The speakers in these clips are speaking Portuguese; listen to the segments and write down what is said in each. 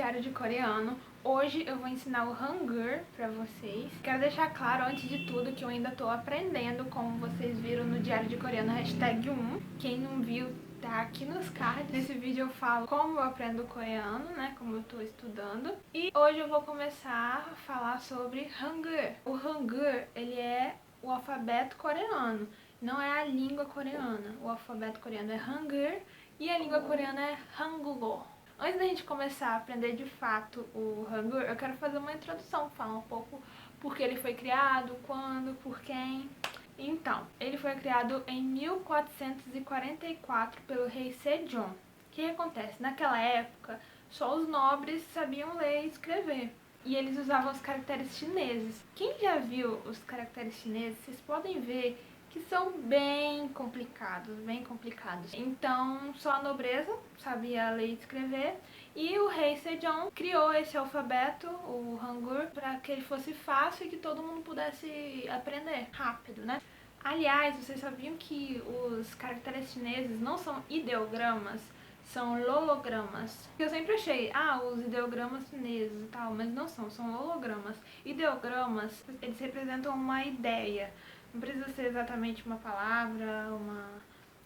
Diário de Coreano. Hoje eu vou ensinar o Hangul pra vocês. Quero deixar claro, antes de tudo, que eu ainda tô aprendendo, como vocês viram no Diário de Coreano, #1. Quem não viu, tá aqui nos cards. Nesse vídeo eu falo como eu aprendo coreano, né, como eu tô estudando. E hoje eu vou começar a falar sobre Hangul. O Hangul, ele é o alfabeto coreano, não é a língua coreana. O alfabeto coreano é Hangul e a língua coreana é Hangulgo. Antes da gente começar a aprender de fato o Hangul, eu quero fazer uma introdução, falar um pouco por que ele foi criado, quando, por quem. Então, ele foi criado em 1444 pelo rei Sejong. O que acontece? Naquela época, só os nobres sabiam ler e escrever. E eles usavam os caracteres chineses. Quem já viu os caracteres chineses, vocês podem ver que são bem complicados, bem complicados. Então, só a nobreza sabia ler e escrever, e o rei Sejong criou esse alfabeto, o Hangul, para que ele fosse fácil e que todo mundo pudesse aprender rápido, né? Aliás, vocês sabiam que os caracteres chineses não são ideogramas, são lologramas. Eu sempre achei, os ideogramas chineses e tal, mas não são, são lologramas. Ideogramas, eles representam uma ideia. Não precisa ser exatamente uma palavra,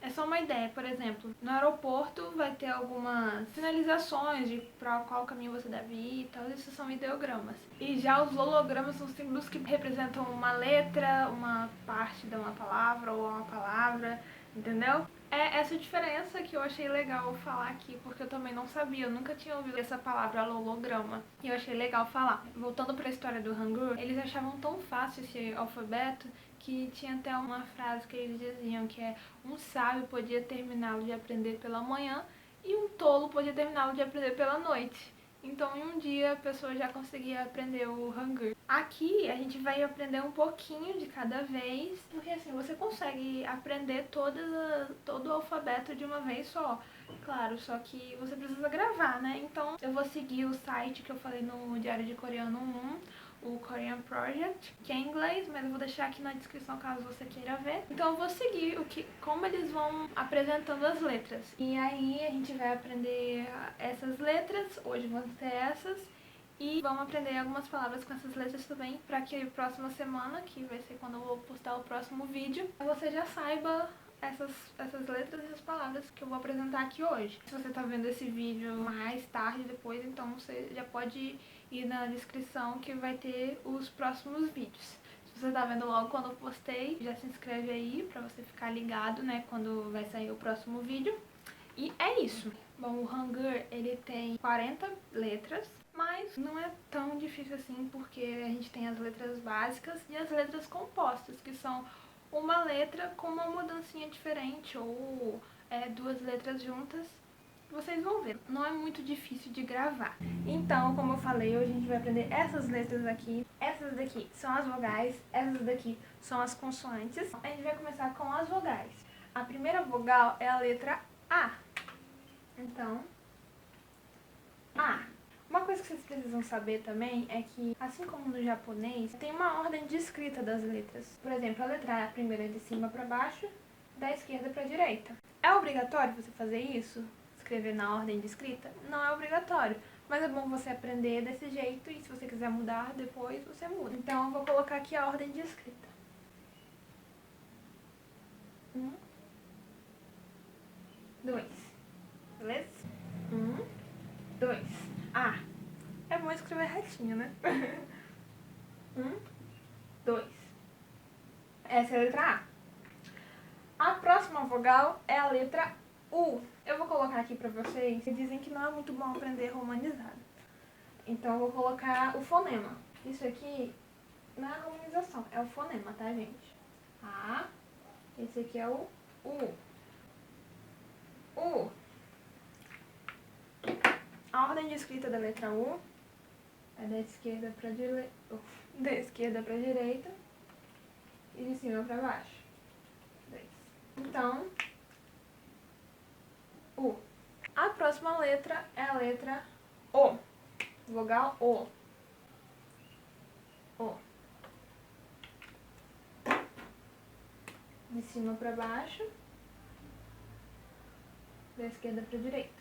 é só uma ideia. Por exemplo, no aeroporto vai ter algumas sinalizações de para qual caminho você deve ir e tal, isso são ideogramas. E já os lologramas são símbolos que representam uma letra, uma parte de uma palavra ou uma palavra, entendeu? É essa diferença que eu achei legal falar aqui, porque eu também não sabia, eu nunca tinha ouvido essa palavra lolograma, e eu achei legal falar. Voltando para a história do Hangul, eles achavam tão fácil esse alfabeto que tinha até uma frase que eles diziam que é: um sábio podia terminá-lo de aprender pela manhã e um tolo podia terminá-lo de aprender pela noite. Então, em um dia, a pessoa já conseguia aprender o Hangul. Aqui, a gente vai aprender um pouquinho de cada vez, porque assim, você consegue aprender todo o alfabeto de uma vez só. Claro, só que você precisa gravar, né? Então, eu vou seguir o site que eu falei no Diário de Coreano 1, o Korean Project, que é em inglês, mas eu vou deixar aqui na descrição caso você queira ver. Então eu vou seguir como eles vão apresentando as letras. E aí a gente vai aprender essas letras, hoje vão ser essas, e vamos aprender algumas palavras com essas letras também, para que a próxima semana, que vai ser quando eu vou postar o próximo vídeo, você já saiba essas letras e as palavras que eu vou apresentar aqui hoje. Se você tá vendo esse vídeo mais tarde, depois, então você já pode ir na descrição que vai ter os próximos vídeos. Se você tá vendo logo quando eu postei, já se inscreve aí pra você ficar ligado, né, quando vai sair o próximo vídeo. E é isso. Bom, o Hangul, ele tem 40 letras, mas não é tão difícil assim, porque a gente tem as letras básicas e as letras compostas, que são uma letra com uma mudancinha diferente, ou duas letras juntas. Vocês vão ver, não é muito difícil de gravar. Então, como eu falei, hoje a gente vai aprender essas letras aqui. Essas daqui são as vogais, essas daqui são as consoantes. A gente vai começar com as vogais. A primeira vogal é a letra A. Então, A. Uma coisa que vocês precisam saber também é que, assim como no japonês, tem uma ordem de escrita das letras. Por exemplo, a letra A é a primeira de cima para baixo, da esquerda para a direita. É obrigatório você fazer isso? Escrever na ordem de escrita? Não é obrigatório, mas é bom você aprender desse jeito, e se você quiser mudar depois, você muda. Então eu vou colocar aqui a ordem de escrita. 1, 2, beleza? 1, 2. É bom escrever retinho, né? 1, 2. Essa é a letra A. A próxima vogal é a letra U. Eu vou colocar aqui pra vocês, que dizem que não é muito bom aprender romanizado. Então eu vou colocar o fonema. Isso aqui não é a romanização, é o fonema, tá, gente? A. Esse aqui é o U. U. A ordem de escrita da letra U é da esquerda pra direita, e de cima pra baixo. Então, U. A próxima letra é a letra O. Vogal O. O. De cima pra baixo, da esquerda pra direita.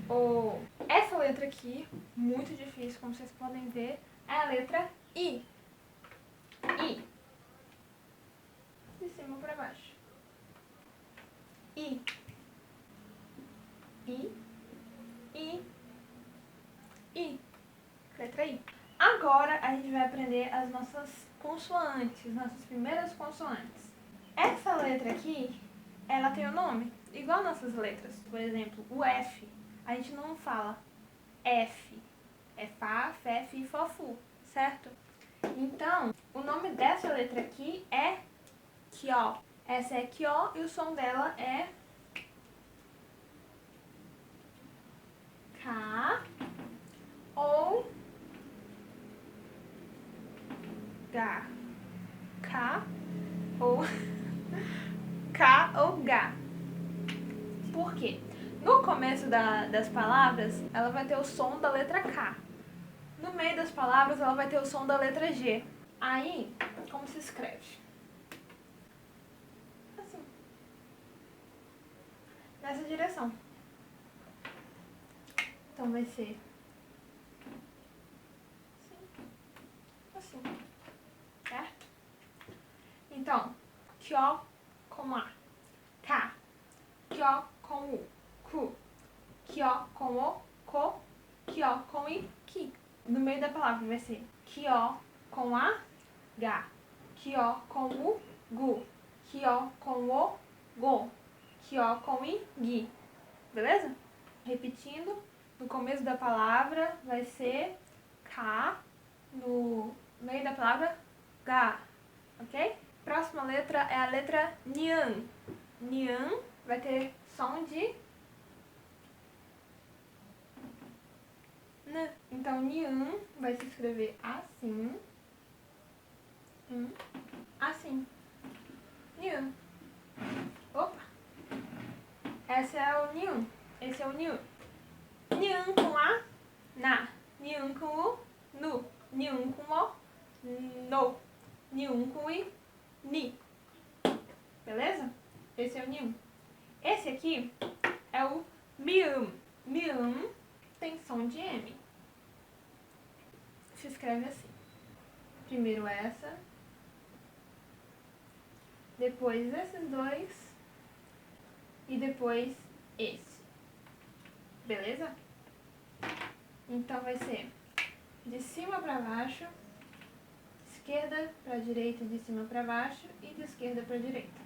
O. Essa letra aqui, muito difícil, como vocês podem ver, é a letra I. I. De cima para baixo. I. I. I. I. Letra I. Agora a gente vai aprender as nossas consoantes, nossas primeiras consoantes. Essa letra aqui, ela tem o nome, igual nossas letras. Por exemplo, o F. A gente não fala F. É Fá, Fé, Fi, Fó, Fu, certo? Então, o nome dessa letra aqui é Kyo. Essa é Kyo e o som dela é K ou G. K ou K ou G. Por quê? No começo das palavras, ela vai ter o som da letra K. No meio das palavras, ela vai ter o som da letra G. Aí, como se escreve? Assim. Nessa direção. Então vai ser assim. Certo? Então, Kyo com A. K. Kyo com U. Ku. Kyo com O. Ko. Kyo com I. Ki. No meio da palavra vai ser Kyo com A. Ga. Kyo com U. Gu. Kyo com O. Go. Kyo com I. Gi. Beleza? Repetindo, no começo da palavra vai ser K. No meio da palavra, Ga. Ok? Próxima letra é a letra Nyan. Nyan vai ter som de N. Então, Nyan vai se escrever assim. Assim. Nyan. Opa! Esse é o Nyan. Esse é o Nyan. Nyan com A, Na. Nyan com U, Nu. Nyan com O, No. Nyan com I, Ni. Beleza? Esse é o Nyan. Esse aqui é o Miam. Miam tem som de M. Se escreve assim. Primeiro essa. Depois esses dois. E depois esse. Beleza? Então vai ser de cima para baixo, esquerda para direita, de cima para baixo e de esquerda para direita.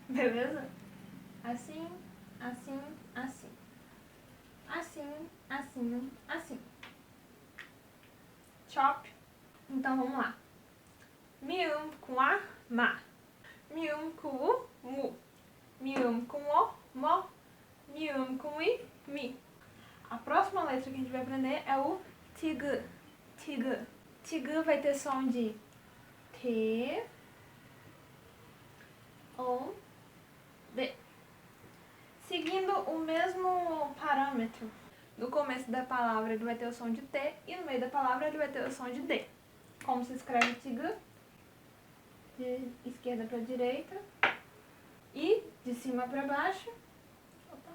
Beleza? Assim, assim, assim. Assim, assim, assim. Chop. Então vamos lá. Mium com A, Ma. Mium com U, Mu. Mium com O, Mo. Mium com I, Mi. A próxima letra que a gente vai aprender é o Tig. Tig. Tig vai ter som de T ou D. Seguindo o mesmo parâmetro. No começo da palavra ele vai ter o som de T e no meio da palavra ele vai ter o som de D. Como se escreve Tig? De esquerda para direita e de cima para baixo. Opa.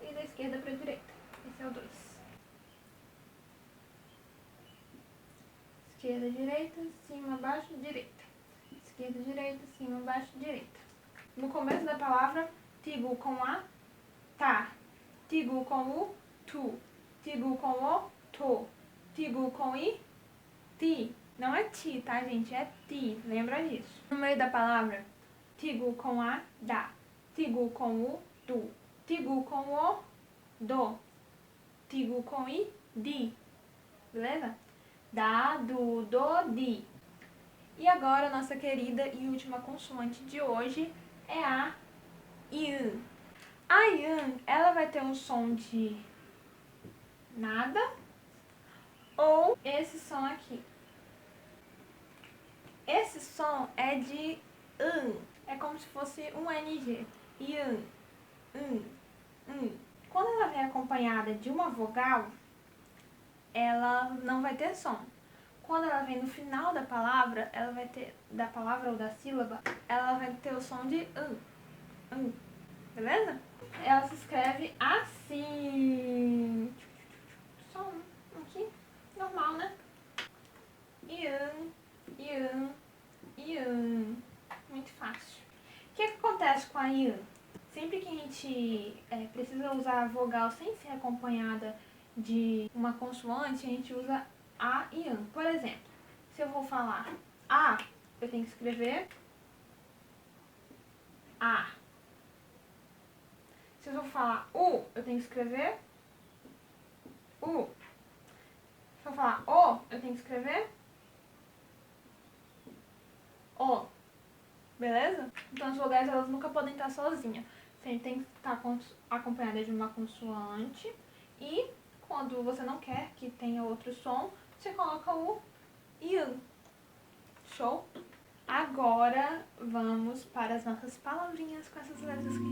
E da esquerda para direita. Esse é o 2. Esquerda, direita, cima, baixo, direita. Esquerda, direita, cima, baixo, direita. No começo da palavra, Tigu com A, Tá. Tigu com U, Tu. Tigu com O, To. Tigu com I, Ti. Não é ti, tá, gente? É ti. Lembra disso. No meio da palavra, Tigu com A, Da. Tigu com U, Du. Tigu com O, Do. Tigu com I, Di. Beleza? Da, du, do, di. E agora, nossa querida e última consoante de hoje é a Ian. A Ian, ela vai ter um som de nada ou esse som aqui. Esse som é de é como se fosse um NG. Ian, Quando ela vem acompanhada de uma vogal, ela não vai ter som. Quando ela vem no final da palavra, ela vai ter, da palavra ou da sílaba, ela vai ter o som de Beleza? Ela se escreve assim. Só um aqui. Normal, né? Ian, Ian, Ian. Muito fácil. O que acontece com a Ian? Sempre que a gente precisa usar a vogal sem ser acompanhada de uma consoante, a gente usa a e an. Por exemplo, se eu vou falar a, eu tenho que escrever a. Se eu vou falar u, eu tenho que escrever u. Se eu falar o, eu tenho que escrever o. Beleza? Então as vogais elas nunca podem estar sozinhas. Sempre tem que estar acompanhada de uma consoante. E quando você não quer que tenha outro som, você coloca o ian. Show? Agora vamos para as nossas palavrinhas com essas letras que